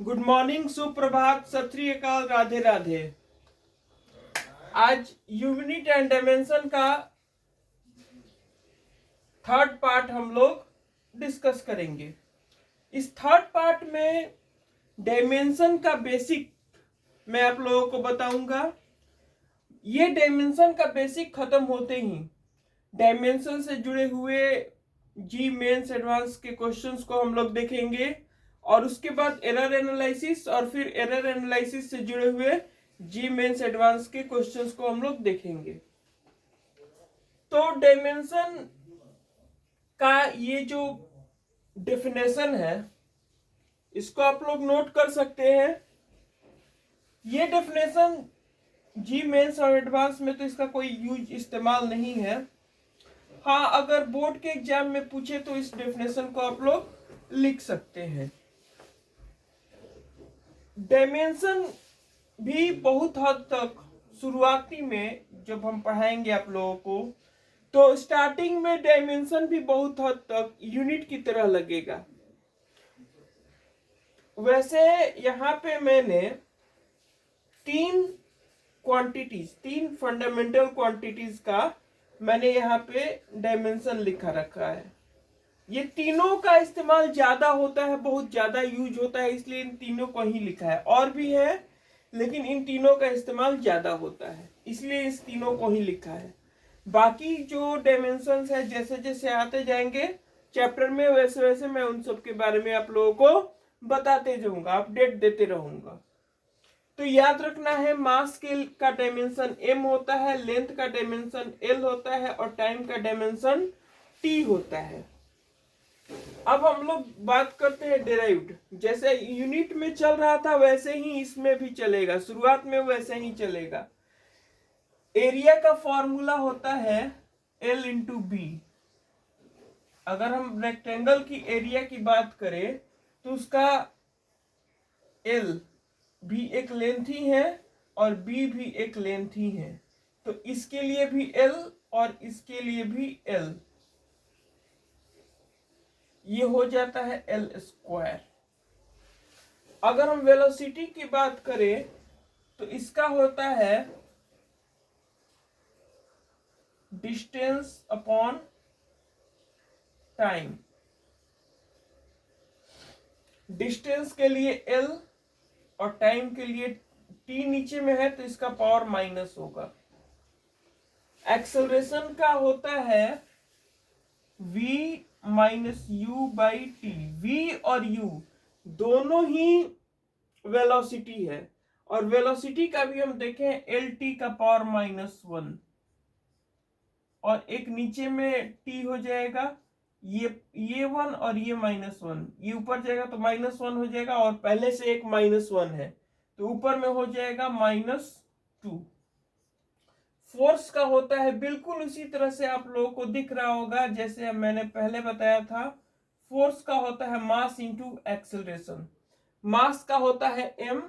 Good morning, सुप्रभात, सत श्री अकाल, राधे राधे। आज यूनिट एंड डायमेंशन का थर्ड पार्ट हम लोग डिस्कस करेंगे। इस थर्ड पार्ट में डायमेंशन का बेसिक मैं आप लोगों को बताऊंगा। ये डायमेंशन का बेसिक खत्म होते ही डायमेंशन से जुड़े हुए जी मेंस एडवांस के क्वेश्चंस को हम लोग देखेंगे और उसके बाद एरर एनालिसिस और फिर एरर एनालिसिस से जुड़े हुए जी मेंस एडवांस के क्वेश्चंस को हम लोग देखेंगे। तो डायमेंशन का ये जो डेफिनेशन है इसको आप लोग नोट कर सकते हैं। ये डेफिनेशन जी मेंस और एडवांस में तो इसका कोई यूज इस्तेमाल नहीं है। हाँ, अगर बोर्ड के एग्जाम में पूछे तो इस डेफिनेशन को आप लोग लिख सकते हैं। डायमेंशन भी बहुत हद तक शुरुआती में जब हम पढ़ाएंगे आप लोगों को तो स्टार्टिंग में डायमेंशन भी बहुत हद तक यूनिट की तरह लगेगा। वैसे यहाँ पे मैंने तीन फंडामेंटल क्वांटिटीज का मैंने यहाँ पे डायमेंशन लिखा रखा है। ये तीनों का इस्तेमाल ज्यादा होता है, बहुत ज्यादा यूज होता है, इसलिए इन तीनों को ही लिखा है। और भी है लेकिन इन तीनों का इस्तेमाल ज्यादा होता है, इसलिए इस तीनों को ही लिखा है। बाकी जो डायमेंशंस है जैसे जैसे आते जाएंगे चैप्टर में वैसे वैसे मैं उन सब के बारे में आप लोगों को बताते जाऊंगा, अपडेट देते रहूंगा। तो याद रखना है, मास का डायमेंशन m होता है, लेंथ का डायमेंशन l होता है और टाइम का डायमेंशन t होता है। अब हम लोग बात करते हैं डेराइव्ड। जैसे यूनिट में चल रहा था वैसे ही इसमें भी चलेगा, शुरुआत में वैसे ही चलेगा। एरिया का फॉर्मूला होता है L इंटू बी। अगर हम रेक्टेंगल की एरिया की बात करें तो उसका L भी एक लेंथ ही है और B भी एक लेंथ ही है, तो इसके लिए भी L और इसके लिए भी L, ये हो जाता है L स्क्वायर। अगर हम वेलोसिटी की बात करें तो इसका होता है डिस्टेंस अपॉन टाइम। डिस्टेंस के लिए L और टाइम के लिए t नीचे में है तो इसका पावर माइनस होगा। एक्सेलरेशन का होता है v minus you by T. v और u दोनों ही वेलोसिटी है और वेलोसिटी का भी हम देखें lt का पावर -1 और एक नीचे में t हो जाएगा, ये 1 और ये -1, ये ऊपर जाएगा तो -1 हो जाएगा और पहले से एक -1 है तो ऊपर में हो जाएगा -2। फोर्स का होता है बिल्कुल उसी तरह से आप लोगों को दिख रहा होगा जैसे मैंने पहले बताया था। फोर्स का होता है मास इंटू एक्सेलरेशन। मास का होता है m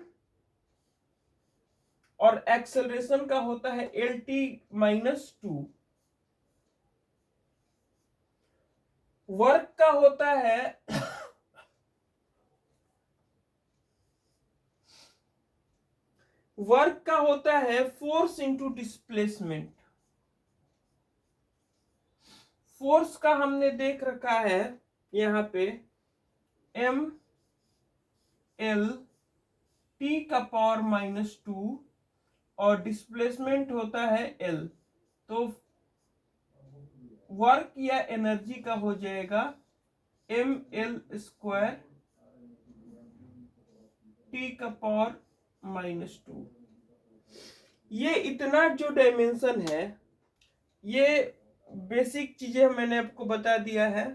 और एक्सेलरेशन का होता है LT-2। वर्क का होता है वर्क का होता है फोर्स इंटू डिस्प्लेसमेंट। फोर्स का हमने देख रखा है यहां पे m l t का पावर -2 और डिस्प्लेसमेंट होता है l, तो वर्क या एनर्जी का हो जाएगा ml स्क्वायर t का पावर -2। ये इतना जो डायमेंशन है ये बेसिक चीजें मैंने आपको बता दिया है।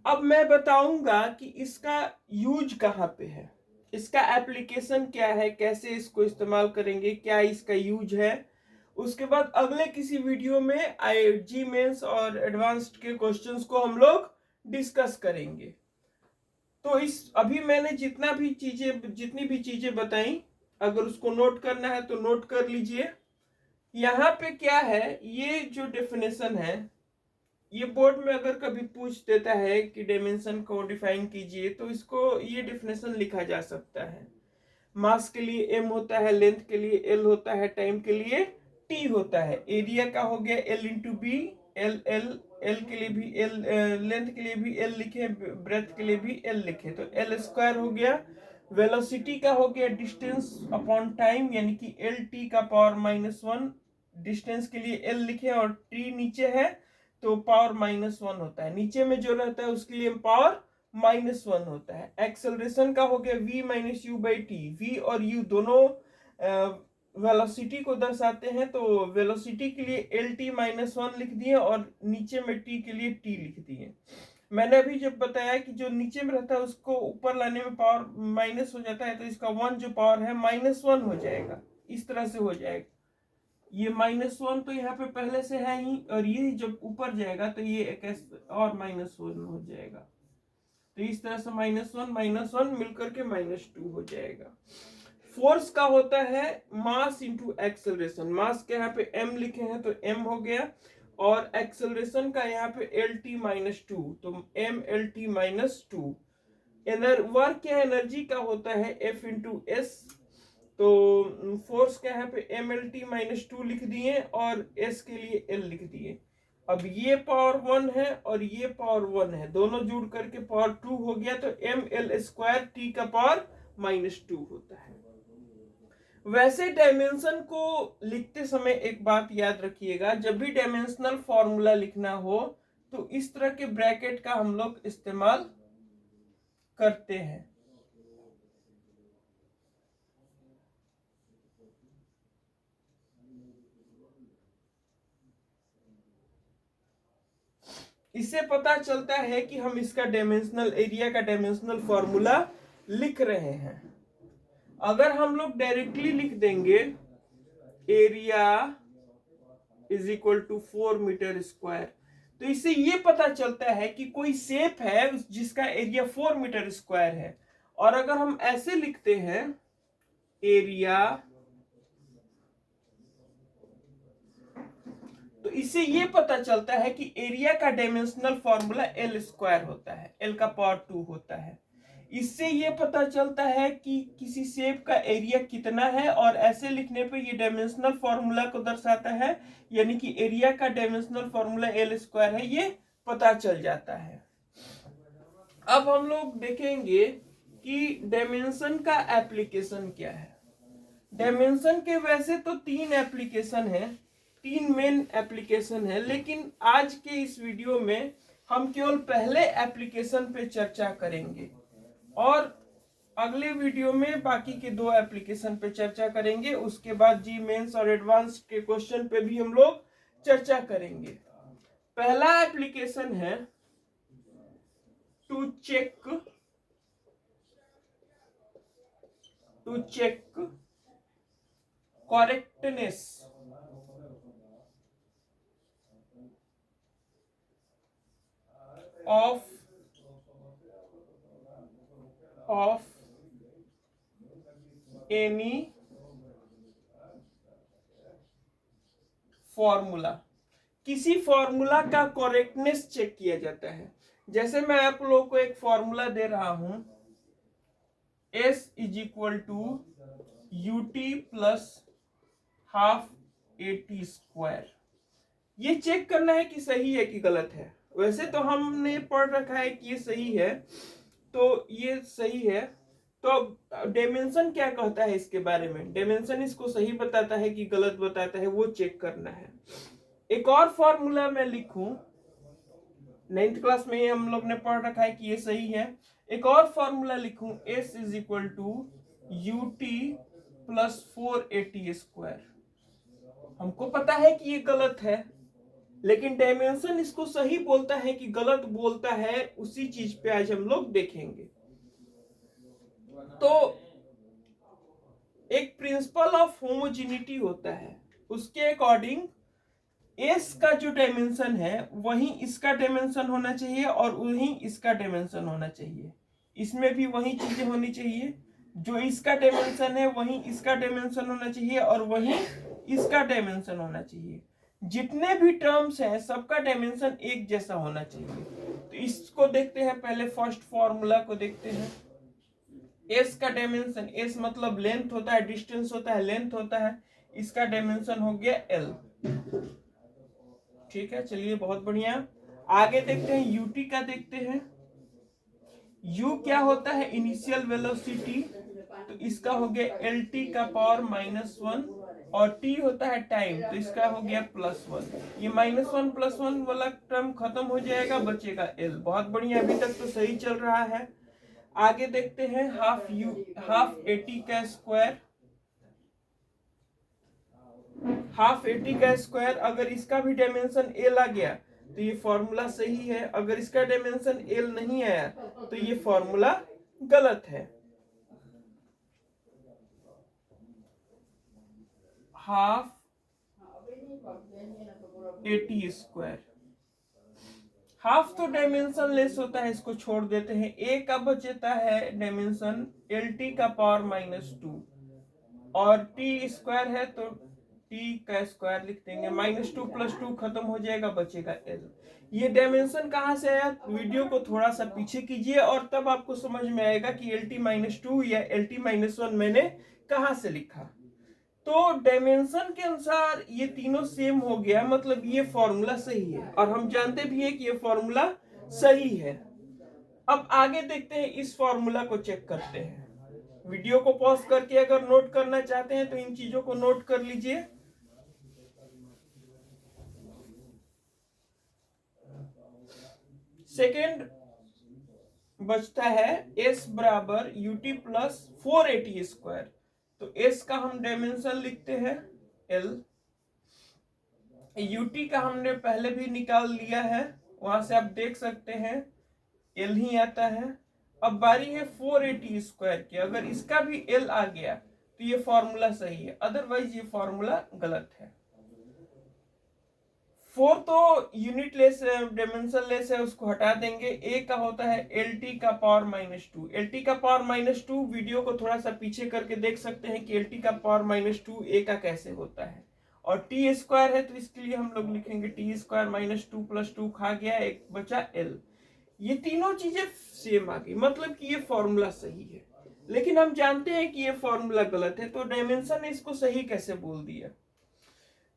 अब मैं बताऊंगा कि इसका यूज कहाँ पे है, इसका एप्लीकेशन क्या है, कैसे इसको इस्तेमाल करेंगे, क्या इसका यूज है। उसके बाद अगले किसी वीडियो में जी मेंस और एडवांस्ड के क्वेश्चंस को हम लोग डिस्कस करेंगे। तो इस अभी मैंने जितनी भी चीजें बताई, अगर उसको नोट करना है तो नोट कर लीजिए। यहाँ पे क्या है, ये जो डेफिनेशन है ये बोर्ड में अगर कभी पूछ देता है कि डायमेंशन को डिफाइन कीजिए, तो इसको ये डेफिनेशन लिखा जा सकता है। मास के लिए m होता है, लेंथ के लिए l होता है, टाइम के लिए t होता है। एरिया का हो गया l इंटू बी, एल के लिए भी l, लेंथ के लिए भी l लिखे, ब्रेथ के लिए भी l लिखे, तो l स्क्वायर हो गया। वेलोसिटी का हो गया डिस्टेंस अपॉन टाइम, यानी कि एल टी का पावर -1, डिस्टेंस के लिए l लिखे और t नीचे है तो पावर -1 होता है, नीचे में जो रहता है उसके लिए पावर -1 होता है। एक्सेलरेशन का हो गया v minus you by T, v और u दोनों वेलोसिटी को दर्शाते हैं, तो वेलोसिटी के लिए एल टी -1 लिख दिए और नीचे में t के लिए t लिख दिए। मैंने अभी जब बताया कि जो नीचे में रहता है उसको ऊपर लाने में पावर माइनस हो जाता है, तो इसका 1 जो पावर है -1 हो जाएगा, इस तरह से हो जाएगा। ये -1 तो यहाँ पे पहले से है ही, और ये जब ऊपर जाएगा तो ये एक और -1 हो जाएगा, तो इस तरह से -1 मिलकर के -2 हो जाएगा। फोर्स का होता है मास इंटू एक्सेलरेशन, मास के यहाँ पे m लिखे हैं तो m हो गया, और एक्सेलरेशन का यहाँ पे lt -2, तो m lt -2। वर्क या एनर्जी का होता है F इंटू एस, तो फोर्स का यहाँ पे mlt -2 लिख दिए और s के लिए l लिख दिए। अब ये पावर 1 है और ये पावर 1 है, दोनों जुड़ करके पावर 2 हो गया, तो ml स्क्वायर t का पावर -2 होता है। वैसे डायमेंशन को लिखते समय एक बात याद रखिएगा, जब भी डायमेंशनल फॉर्मूला लिखना हो तो इस तरह के ब्रैकेट का हम लोग इस्तेमाल करते हैं। इससे पता चलता है कि हम इसका डायमेंशनल एरिया का डायमेंशनल फॉर्मूला लिख रहे हैं। अगर हम लोग डायरेक्टली लिख देंगे area is equal to 4 meter square, तो इससे ये पता चलता है कि कोई शेप है जिसका एरिया 4 मीटर स्क्वायर है। और अगर हम ऐसे लिखते हैं एरिया, तो इससे ये पता चलता है कि एरिया का डायमेंशनल फॉर्मूला एल स्क्वायर होता है, एल का पावर 2 होता है। इससे ये पता चलता है कि किसी शेप का एरिया कितना है, और ऐसे लिखने पे ये डायमेंशनल फॉर्मूला को दर्शाता है, यानी कि एरिया का डायमेंशनल फॉर्मूला एल स्क्वायर है, ये पता चल जाता है। अब हम लोग देखेंगे कि डायमेंशन का एप्लीकेशन क्या है। डायमेंशन के वैसे तो 3 एप्लीकेशन है, 3 मेन एप्लीकेशन है, लेकिन आज के इस वीडियो में हम केवल पहले एप्लीकेशन पे चर्चा करेंगे और अगले वीडियो में बाकी के 2 एप्लीकेशन पे चर्चा करेंगे। उसके बाद जी मेंस और एडवांस के क्वेश्चन पे भी हम लोग चर्चा करेंगे। पहला एप्लीकेशन है to check correctness of any formula. किसी फॉर्मूला का करेक्टनेस चेक किया जाता है। जैसे मैं आप लोगों को एक फॉर्मूला दे रहा हूं, S is equal to UT plus half AT square. ये चेक करना है कि सही है कि गलत है। वैसे तो हमने पढ़ रखा है कि ये सही है, तो ये सही है। तो डायमेंशन क्या कहता है इसके बारे में? डायमेंशन इसको सही बताता है कि गलत बताता है, वो चेक करना है। एक और फॉर्मूला मैं लिखूं, 9th क्लास में हम लोग ने पढ़ रखा है कि ये सही है। एक और फॉर्मूला लिखूं, S is equal to UT plus 4AT square. हमको पता है कि ये गलत है, लेकिन डायमेंशन इसको सही बोलता है कि गलत बोलता है, उसी चीज पे आज हम लोग देखेंगे। तो एक प्रिंसिपल ऑफ होमोजेनिटी होता है, उसके अकॉर्डिंग एस का जो डायमेंशन है वही इसका डायमेंशन होना चाहिए और वही इसका डायमेंशन होना चाहिए। इसमें भी वही चीजें होनी चाहिए, जो इसका डायमेंशन है वही इसका डायमेंशन होना चाहिए और वही इसका डायमेंशन होना चाहिए। जितने भी टर्म्स हैं सबका डायमेंशन एक जैसा होना चाहिए। तो इसको देखते हैं, पहले फर्स्ट फॉर्मूला को देखते हैं। एस का डायमेंशन, एस मतलब लेंथ होता है, डिस्टेंस होता है, लेंथ होता है, इसका डायमेंशन हो गया एल। ठीक है, चलिए बहुत बढ़िया। आगे देखते हैं यूटी का देखते हैं। यू क्या होता है, इनिशियल वेलोसिटी, तो इसका हो गया एल टी का पावर -1, और टी होता है टाइम, तो इसका हो गया +1। ये -1 +1 वाला टर्म खत्म हो जाएगा, बचेगा एल। बहुत बढ़िया, अभी तक तो सही चल रहा है। आगे देखते हैं हाफ एटी का स्क्वायर। हाफ एटी का स्क्वायर, अगर इसका भी डायमेंशन एल आ गया तो ये फॉर्मूला सही है, अगर इसका डायमेंशन एल नहीं आया तो ये फॉर्मूला गलत है। हाफ एटी स्क्वायर, हाफ तो डायमेंशन लेस होता है, इसको छोड़ देते हैं। ए का बचता है डायमेंशन एल टी का पावर -2, और टी स्क्वायर है तो टी का स्क्वायर लिख देंगे, -2 + 2 खत्म हो जाएगा, बचेगा एल। ये डायमेंशन कहाँ से आया, वीडियो को थोड़ा सा पीछे कीजिए और तब आपको समझ में आएगा कि एल टी -2 या एल टी -1 मैंने कहाँ से लिखा। तो डायमेंशन के अनुसार ये तीनों सेम हो गया, मतलब ये फॉर्मूला सही है, और हम जानते भी है कि ये फॉर्मूला सही है। अब आगे देखते हैं, इस फॉर्मूला को चेक करते हैं। वीडियो को पॉज करके अगर नोट करना चाहते हैं तो इन चीजों को नोट कर लीजिए। सेकेंड बचता है एस बराबर यूटी प्लस 480 स्क्वायर, तो एस का हम डायमेंशन लिखते हैं एल। यूटी का हमने पहले भी निकाल लिया है, वहां से आप देख सकते हैं एल ही आता है। अब बारी है 480 स्क्वायर की, अगर इसका भी एल आ गया तो ये फॉर्मूला सही है, अदरवाइज ये फॉर्मूला गलत है। 4 तो यूनिट लेस डायमेंशन लेस है, उसको हटा देंगे। ए का होता है एल टी का पावर -2, एल टी का पावर -2 वीडियो को थोड़ा सा पीछे करके देख सकते हैं कि एल टी का पावर -2 ए का कैसे होता है। और टी स्क्वायर है तो इसके लिए हम लोग लिखेंगे टी स्क्वायर -2 + 2 खा गया, एक बचा एल। ये तीनों चीजें सेम आ गई, मतलब कि ये फॉर्मूला सही है। लेकिन हम जानते हैं कि ये फॉर्मूला गलत है, तो डायमेंशन ने इसको सही कैसे बोल दिया।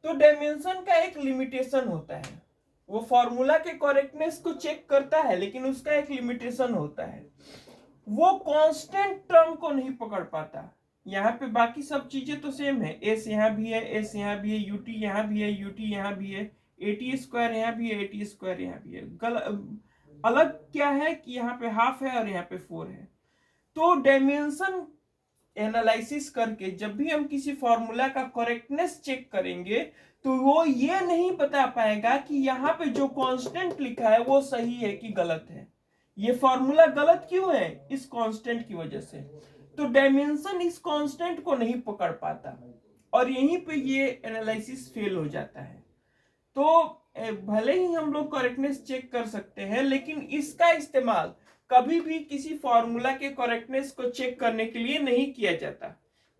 तो डायमेंशन का एक लिमिटेशन होता है, वो फॉर्मूला के करेक्टनेस को चेक करता है, लेकिन उसका एक लिमिटेशन होता है, वो कांस्टेंट टर्म को नहीं पकड़ पाता। यहाँ पे बाकी सब चीजें तो सेम है, एस यहाँ भी है, एस यहाँ भी है, यूटी यहाँ भी है, यूटी यहाँ भी है, एटी स्क्वायर यहाँ भी है, एटी स्क्वायर यहाँ भी है। अलग क्या है कि यहाँ पे हाफ है और यहाँ पे 4 है। तो डायमेंशन एनालिसिस करके जब भी हम किसी फॉर्मूला का करेक्टनेस चेक करेंगे तो वो ये नहीं बता पाएगा कि यहाँ पे जो कांस्टेंट लिखा है वो सही है कि गलत है, ये फॉर्मूला गलत क्यों है, इस कांस्टेंट की वजह से। तो डायमेंशन इस कांस्टेंट को नहीं पकड़ पाता, और यहीं पे ये एनालिसिस फेल हो जाता है। तो भले ही हम लोग करेक्टनेस चेक कर सकते हैं, लेकिन इसका इस्तेमाल कभी भी किसी फॉर्मूला के करेक्टनेस को चेक करने के लिए नहीं किया जाता,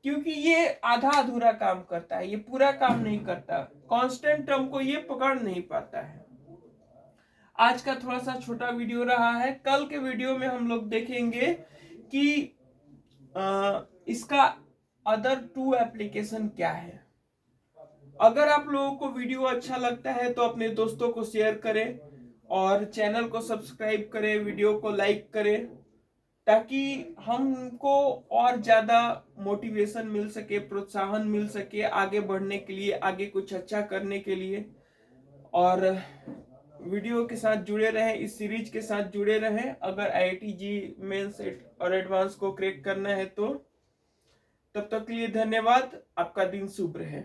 क्योंकि ये आधा अधूरा काम करता है, ये पूरा काम नहीं करता, कांस्टेंट टर्म को ये पकड़ नहीं पाता है। आज का थोड़ा सा छोटा वीडियो रहा है, कल के वीडियो में हम लोग देखेंगे कि इसका अदर 2 एप्लीकेशन क्या है। अगर आप लोगों को वीडियो अच्छा लगता है तो अपने दोस्तों को शेयर करें और चैनल को सब्सक्राइब करें, वीडियो को लाइक करें, ताकि हमको और ज़्यादा मोटिवेशन मिल सके, प्रोत्साहन मिल सके आगे बढ़ने के लिए, आगे कुछ अच्छा करने के लिए। और वीडियो के साथ जुड़े रहें, इस सीरीज के साथ जुड़े रहें। अगर IIT जी मेंस और एडवांस को क्रैक करना है तो तब तक के लिए धन्यवाद। आपका दिन शुभ रहे।